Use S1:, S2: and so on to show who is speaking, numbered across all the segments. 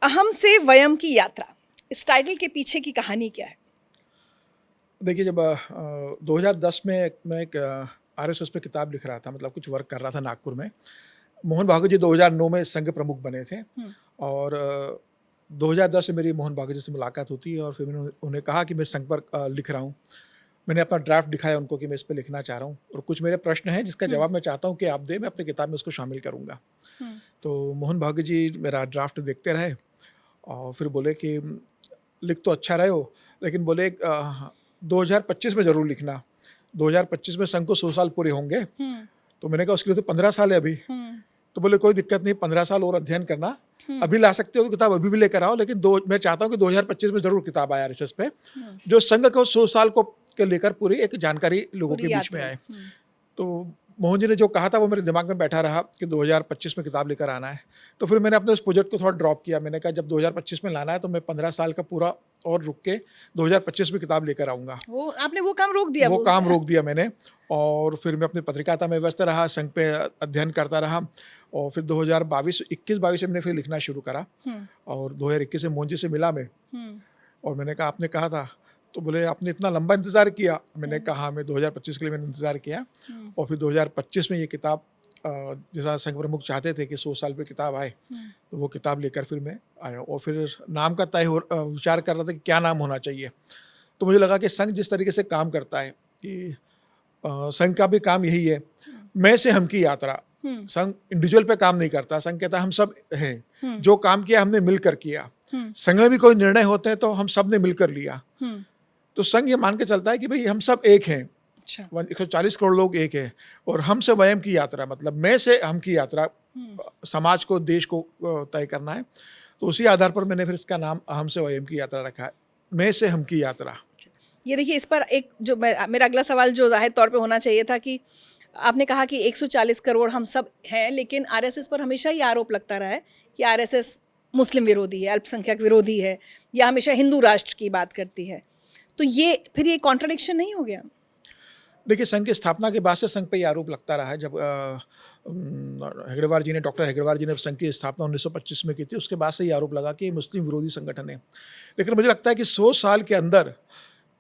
S1: अहम से वयम की यात्रा, इस टाइटल के पीछे की कहानी क्या है?
S2: देखिए, जब 2010 में मैं एक आरएसएस पे किताब लिख रहा था, मतलब कुछ वर्क कर रहा था नागपुर में। मोहन भागवत जी 2009 में संघ प्रमुख बने थे
S1: हुँ,
S2: और 2010 में मेरी मोहन भागवत जी से मुलाकात होती है और फिर मैंने उन्हें कहा कि मैं संघ पर लिख रहा हूँ। मैंने अपना ड्राफ्ट दिखाया उनको कि मैं इस पे लिखना चाह रहा हूँ और कुछ मेरे प्रश्न हैं जिसका
S1: हुँ,
S2: जवाब मैं चाहता हूँ कि आप दें, मैं अपनी किताब में उसको शामिल करूँगा।
S1: हुँ,
S2: तो मोहन भागवत जी मेरा ड्राफ्ट देखते रहे और फिर बोले कि लिख तो अच्छा रहे हो, लेकिन बोले 2025 में ज़रूर लिखना। 2025 में संघ को 100 साल पूरे होंगे।
S1: हुँ,
S2: तो मैंने कहा उसके लिए तो 15 साल है अभी।
S1: हुँ,
S2: तो बोले कोई दिक्कत नहीं, 15 साल और अध्ययन करना।
S1: हुँ,
S2: अभी ला सकते हो तो किताब अभी भी लेकर आओ, लेकिन दो मैं चाहता हूँ कि 2025 में ज़रूर किताब आए आरएसएस पे,
S1: हुँ,
S2: जो संघ को 100 साल को लेकर पूरी एक जानकारी लोगों के
S1: पूरी
S2: बीच
S1: याद
S2: में
S1: रहे।
S2: आए।
S1: हुँ,
S2: तो मोहन जी ने जो कहा था वो मेरे दिमाग में बैठा रहा कि 2025 में किताब लेकर आना है। तो फिर मैंने अपने उस प्रोजेक्ट को थोड़ा ड्रॉप किया। मैंने कहा जब 2025 में लाना है तो मैं 15 साल का पूरा और रुक के 2025 में किताब लेकर आऊँगा।
S1: वो आपने वो काम रोक दिया
S2: वो
S1: बोल
S2: काम रोक दिया मैंने और फिर मैं अपनी पत्रकारिता में व्यस्त रहा, संघ पे अध्ययन करता रहा और फिर 2022 21-22 में मैंने फिर लिखना शुरू करा
S1: हुँ,
S2: और 2021 में मोहन जी से मिला मैं
S1: हुँ,
S2: और मैंने कहा आपने कहा था, तो बोले आपने इतना लंबा इंतज़ार किया। मैंने
S1: हुँ,
S2: कहा हाँ, मैं 2025 के लिए मैंने इंतज़ार किया
S1: हुँ,
S2: और फिर 2025 में ये किताब जैसा संघ प्रमुख चाहते थे कि 100 साल पे किताब आए,
S1: हुँ,
S2: तो वो किताब लेकर फिर मैं आया और फिर नाम का विचार कर रहा था कि क्या नाम होना चाहिए। तो मुझे लगा कि संघ जिस तरीके से काम करता है कि संघ का भी काम यही है,
S1: हुँ,
S2: मैं से हम की यात्रा।
S1: हुँ,
S2: संघ इंडिविजुअल पे काम नहीं करता, संघ कहता है हम सब हैं,
S1: हुँ,
S2: जो काम किया हमने मिलकर किया।
S1: हुँ,
S2: संघ में भी कोई निर्णय होते हैं तो हम सब ने मिलकर लिया।
S1: हुँ,
S2: तो संघ ये मान के चलता है कि भई हम सब एक हैं,
S1: अच्छा।
S2: 140 करोड़ लोग एक हैं और हम से वयम की यात्रा, मतलब मैं से हम की यात्रा,
S1: हुँ,
S2: समाज को, देश को तय करना है। तो उसी आधार पर मैंने फिर इसका नाम हम से वयम की यात्रा रखा है। मैं से हम की यात्रा।
S1: ये देखिए इस पर एक जो मेरा अगला सवाल जो ज़ाहिर तौर पे होना चाहिए था कि आपने कहा कि 140 करोड़ हम सब हैं, लेकिन आरएसएस पर हमेशा ये आरोप लगता रहा है कि आरएसएस मुस्लिम विरोधी है, अल्पसंख्यक विरोधी है या हमेशा हिंदू राष्ट्र की बात करती है। तो ये फिर ये कॉन्ट्रडिक्शन नहीं हो गया?
S2: देखिए, संघ की स्थापना के बाद से संघ पे ये आरोप लगता रहा है। जब हेगड़ेवार जी ने, डॉक्टर हेगड़ेवार जी ने संघ की स्थापना 1925 में की थी, उसके बाद से ये आरोप लगा कि ये मुस्लिम विरोधी संगठन है। लेकिन मुझे लगता है कि 100 साल के अंदर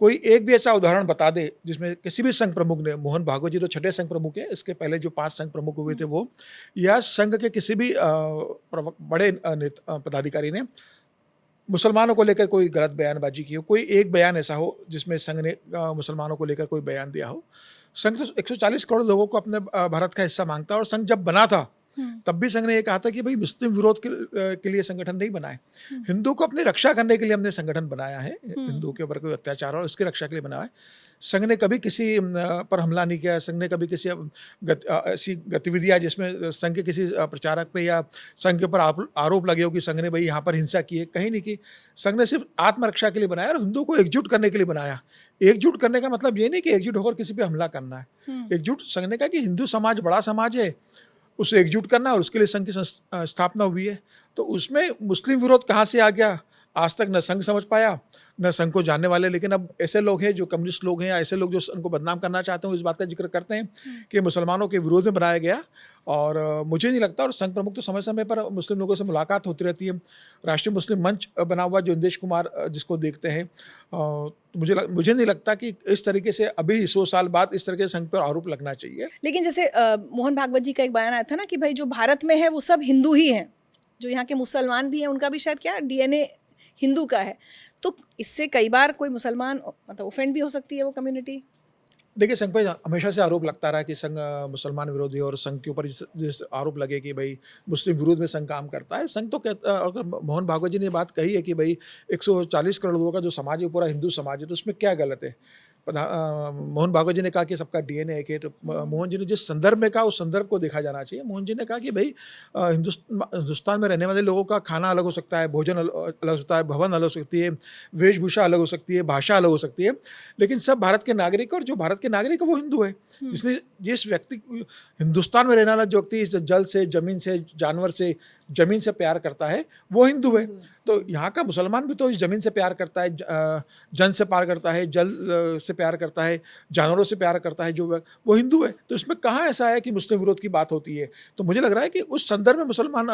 S2: कोई एक भी ऐसा उदाहरण बता दे जिसमें किसी भी संघ प्रमुख ने, मोहन भागवत जी तो छठे संघ प्रमुख हैं, इसके पहले जो 5 संघ प्रमुख हुए थे
S1: हुँ,
S2: वो, या संघ के किसी भी बड़े पदाधिकारी ने मुसलमानों को लेकर कोई गलत बयानबाजी की हो, कोई एक बयान ऐसा हो जिसमें संघ ने मुसलमानों को लेकर कोई बयान दिया हो। संघ तो 140 करोड़ लोगों को अपने भारत का हिस्सा मांगता है और संघ जब बना था,
S1: हुँ,
S2: तब भी संघ ने ये कहा था कि भई मुस्लिम विरोध के लिए संगठन नहीं बनाए।
S1: हुँ,
S2: हिंदू को अपनी रक्षा करने के लिए हमने संगठन बनाया है,
S1: हुँ,
S2: हिंदू के ऊपर कोई अत्याचार हो उसकी रक्षा के लिए बनाया है। संघ ने कभी किसी पर हमला नहीं किया, संघ ने कभी किसी ऐसी गतिविधियाँ जिसमें संघ के किसी प्रचारक पे या संघ के ऊपर आरोप लगे हो कि संघ ने भई यहाँ पर हिंसा की है, कहीं नहीं की। संघ ने सिर्फ़ आत्मरक्षा के लिए बनाया और हिंदुओं को एकजुट करने के लिए बनाया। एकजुट करने का मतलब ये नहीं कि एकजुट होकर किसी पे हमला करना है।
S1: हुँ,
S2: एकजुट, संघ ने कहा कि हिंदू समाज बड़ा समाज है, उसे एकजुट करना और उसके लिए संघ की स्थापना हुई है। तो उसमें मुस्लिम विरोध कहाँ से आ गया? आज तक न संघ समझ पाया, न संघ को जानने वाले। लेकिन अब ऐसे लोग हैं जो कम्युनिस्ट लोग हैं या ऐसे लोग जो संघ को बदनाम करना चाहते हैं, वो इस बात का ज़िक्र करते हैं
S1: हुँ।
S2: कि मुसलमानों के विरोध में बनाया गया और मुझे नहीं लगता। और संघ प्रमुख तो समय-समय पर मुस्लिम लोगों से मुलाकात होती रहती है। राष्ट्रीय मुस्लिम मंच बना हुआ जो इंदेश कुमार जिसको देखते हैं, मुझे नहीं लगता कि इस तरीके से अभी 100 साल बाद इस तरीके से संघ पर आरोप लगना चाहिए।
S1: लेकिन जैसे मोहन भागवत जी का एक बयान आया था ना कि भाई जो भारत में है वो सब हिंदू ही हैं। जो यहाँ के मुसलमान भी हैं उनका भी शायद क्या डीएनए हिंदू का है। तो इससे कई बार कोई मुसलमान मतलब ऑफेंड भी हो सकती है वो कम्युनिटी।
S2: देखिए, संघ पे हमेशा से आरोप लगता रहा है कि संघ मुसलमान विरोधी है और संघ के ऊपर जिस आरोप लगे कि भई मुस्लिम विरोध में संघ काम करता है। संघ तो कहता, अगर मोहन भागवत जी ने ये बात कही है कि भई 140 करोड़ लोगों का जो समाज है वो पूरा हिंदू समाज है, तो उसमें क्या गलत है? मोहन भागवत जी ने कहा कि सबका डीएनए एक है, तो
S1: हुँ,
S2: मोहन जी ने जिस संदर्भ में कहा उस संदर्भ को देखा जाना चाहिए। मोहन जी ने कहा कि भई हिंदुस्तान में रहने वाले लोगों का खाना अलग हो सकता है, भोजन अलग हो सकता है, भवन अलग हो सकती है, वेशभूषा अलग हो सकती है, भाषा अलग हो सकती है, लेकिन सब भारत के नागरिक हैं और जो भारत के नागरिक है वो हिंदू है।
S1: हुँ,
S2: जिसने जिस व्यक्ति हिंदुस्तान में रहने वाला जो व्यक्ति इस जल से, ज़मीन से, जानवर से, ज़मीन से प्यार करता है वो हिंदू है। तो यहाँ का मुसलमान भी तो इस ज़मीन से प्यार करता है, जन से प्यार करता है, जल से प्यार करता है, जानवरों से प्यार करता है, जो वो हिंदू है। तो इसमें कहाँ ऐसा है कि मुस्लिम विरोध की बात होती है? तो मुझे लग रहा है कि उस संदर्भ में मुसलमान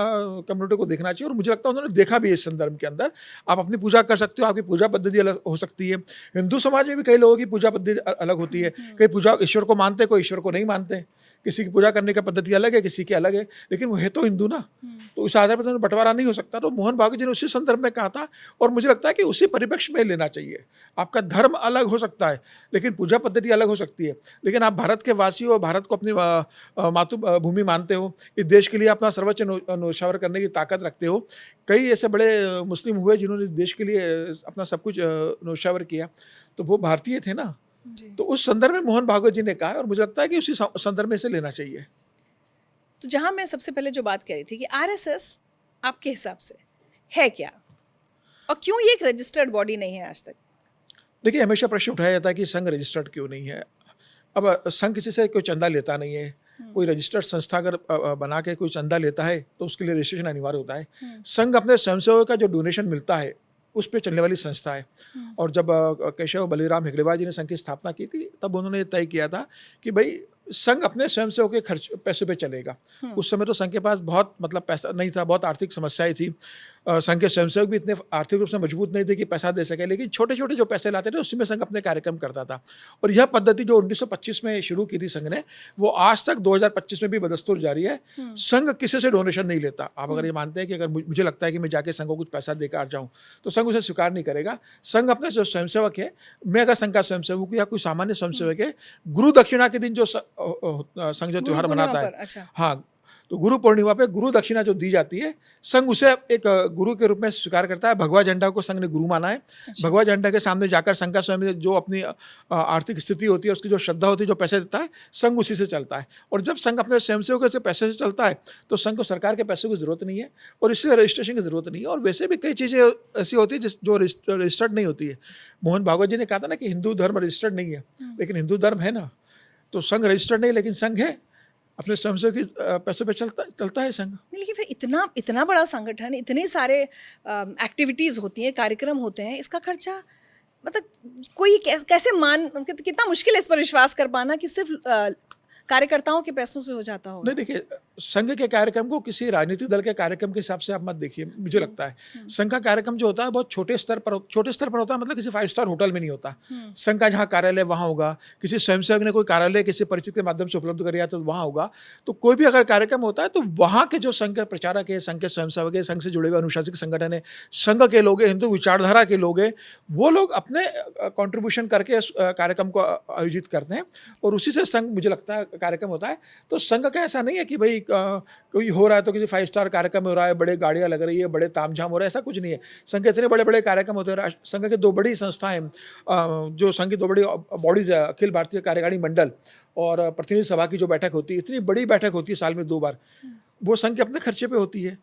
S2: कम्युनिटी को देखना चाहिए, और मुझे लगता है उन्होंने देखा भी है। इस संदर्भ के अंदर आप अपनी पूजा कर सकते हो, आपकी पूजा पद्धति अलग हो सकती है। हिंदू समाज में भी कई लोगों की पूजा पद्धति अलग होती है। कई पूजा ईश्वर को मानते हैं, कोई ईश्वर को नहीं मानते। किसी की पूजा करने का पद्धति अलग है, किसी की अलग है, लेकिन वो है तो हिंदू ना। तो इस आधार पर तो बंटवारा नहीं हो सकता। तो मोहन भागवत जी ने उसी संदर्भ में कहा था, और मुझे लगता है कि उसी परिप्रेक्ष्य में लेना चाहिए। आपका धर्म अलग हो सकता है, लेकिन पूजा पद्धति अलग हो सकती है। लेकिन आप भारत के वासी हो, भारत को अपनी मातृभूमि मानते हो, इस देश के लिए अपना सर्वोच्च न्योछावर करने की ताकत रखते हो। कई ऐसे बड़े मुस्लिम हुए जिन्होंने देश के लिए अपना सब कुछ न्योछावर किया, तो वो भारतीय थे ना। तो उस संदर्भ में मोहन भागवत जी ने कहा है, और मुझे लगता है कि उसी संदर्भ में से लेना चाहिए।
S1: तो जहाँ मैं सबसे पहले जो बात कह रही थी कि आरएसएस आपके हिसाब से है क्या, और क्यों ये एक रजिस्टर्ड बॉडी नहीं है आज तक?
S2: देखिए, हमेशा प्रश्न उठाया जाता है कि संघ रजिस्टर्ड क्यों नहीं है। अब संघ किसी से कोई चंदा लेता नहीं है। कोई रजिस्टर्ड संस्था अगर बना के कोई चंदा लेता है तो उसके लिए रजिस्ट्रेशन अनिवार्य होता है। संघ अपने स्वयंसेवकों का जो डोनेशन मिलता है उस पे चलने वाली संस्था है। और जब केशव बलिराम हेगड़ेवार जी ने संघ की स्थापना की थी, तब उन्होंने तय किया था कि भाई संघ अपने स्वयंसेवकों के खर्च पैसे पे चलेगा। उस समय तो संघ के पास बहुत पैसा नहीं था, बहुत आर्थिक समस्याएं थी। संघ के स्वयंसेवक भी इतने आर्थिक रूप से मजबूत नहीं थे कि पैसा दे सके, लेकिन छोटे छोटे जो पैसे लाते थे उसी में संघ अपने कार्यक्रम करता था। और यह पद्धति जो 1925 में शुरू की थी संघ ने, वो आज तक 2025 में भी बदस्तूर जारी है। संघ किसी से डोनेशन नहीं लेता। आप अगर ये मानते हैं कि अगर मुझे लगता है कि मैं जाके संघ को कुछ पैसा देकर आ जाऊँ, तो संघ उसे स्वीकार नहीं करेगा। संघ अपने जो स्वयंसेवक है, मैं अगर संघ का स्वयंसेवक हूँ या कोई सामान्य स्वयंसेवक है, गुरु दक्षिणा के दिन जो संघ जो त्योहार मनाता है,
S1: अच्छा।
S2: हाँ, तो गुरु पूर्णिमा पे गुरु दक्षिणा जो दी जाती है, संघ उसे एक गुरु के रूप में स्वीकार करता है। भगवा झंडा को संघ ने गुरु माना है।
S1: अच्छा।
S2: भगवा झंडा के सामने जाकर संघ का स्वयं जो अपनी आर्थिक स्थिति होती है, उसकी जो श्रद्धा होती है, जो पैसे देता है, संघ उसी से चलता है। और जब संघ अपने स्वयंसेवकों से पैसे से चलता है, तो संघ को सरकार के पैसे की जरूरत नहीं है, और इसलिए रजिस्ट्रेशन की जरूरत नहीं है। और वैसे भी कई चीज़ें ऐसी होती है जो रजिस्टर्ड नहीं होती है। मोहन भागवत जी ने कहा था ना कि हिंदू धर्म रजिस्टर्ड नहीं है, लेकिन हिंदू धर्म है ना। तो संघ रजिस्टर्ड नहीं, लेकिन संघ है, अपने स्वयंसेवक के पैसों पे चलता है संघ।
S1: लेकिन फिर इतना बड़ा संगठन, इतने सारे एक्टिविटीज़ होती हैं, कार्यक्रम होते हैं, इसका खर्चा मतलब कोई कैसे कितना मुश्किल है इस पर विश्वास कर पाना कि सिर्फ कार्यकर्ताओं के पैसों से हो जाता होगा।
S2: नहीं, देखिए, संघ के कार्यक्रम को किसी राजनीतिक दल के कार्यक्रम के हिसाब से आप मत देखिए। मुझे लगता है संघ का कार्यक्रम जो होता है बहुत छोटे स्तर पर होता है। मतलब किसी 5 स्टार होटल में नहीं होता। संघ का जहाँ कार्यालय वहाँ होगा, किसी स्वयंसेवक ने कोई कार्यालय किसी परिचित के माध्यम से उपलब्ध कर दिया तो वहाँ होगा। तो कोई भी अगर कार्यक्रम होता है तो वहाँ के जो संघ के प्रचारक है, संघ के स्वयंसेवक है, संघ से जुड़े हुए अनुशासित संगठन है, संघ के लोग हैं, हिंदू विचारधारा के लोग हैं, वो लोग अपने कॉन्ट्रीब्यूशन करके कार्यक्रम को आयोजित करते हैं, और उसी से संघ मुझे लगता है कार्यक्रम होता है। तो संघ का ऐसा नहीं है कि भाई कोई हो रहा है तो किसी 5 स्टार कार्यक्रम हो रहा है, बड़े गाड़ियां लग रही है, बड़े तामझाम हो रहा है, ऐसा कुछ नहीं है। संघ के इतने बड़े बड़े कार्यक्रम होते हैं। संघ के 2 बड़ी संस्थाएं, जो संघ की 2 बड़ी बॉडीज है, अखिल भारतीय कार्यकारिणी मंडल और प्रतिनिधि सभा की जो बैठक होती है, इतनी बड़ी बैठक होती है साल में 2 बार, वो संघ के अपने खर्चे पे होती है।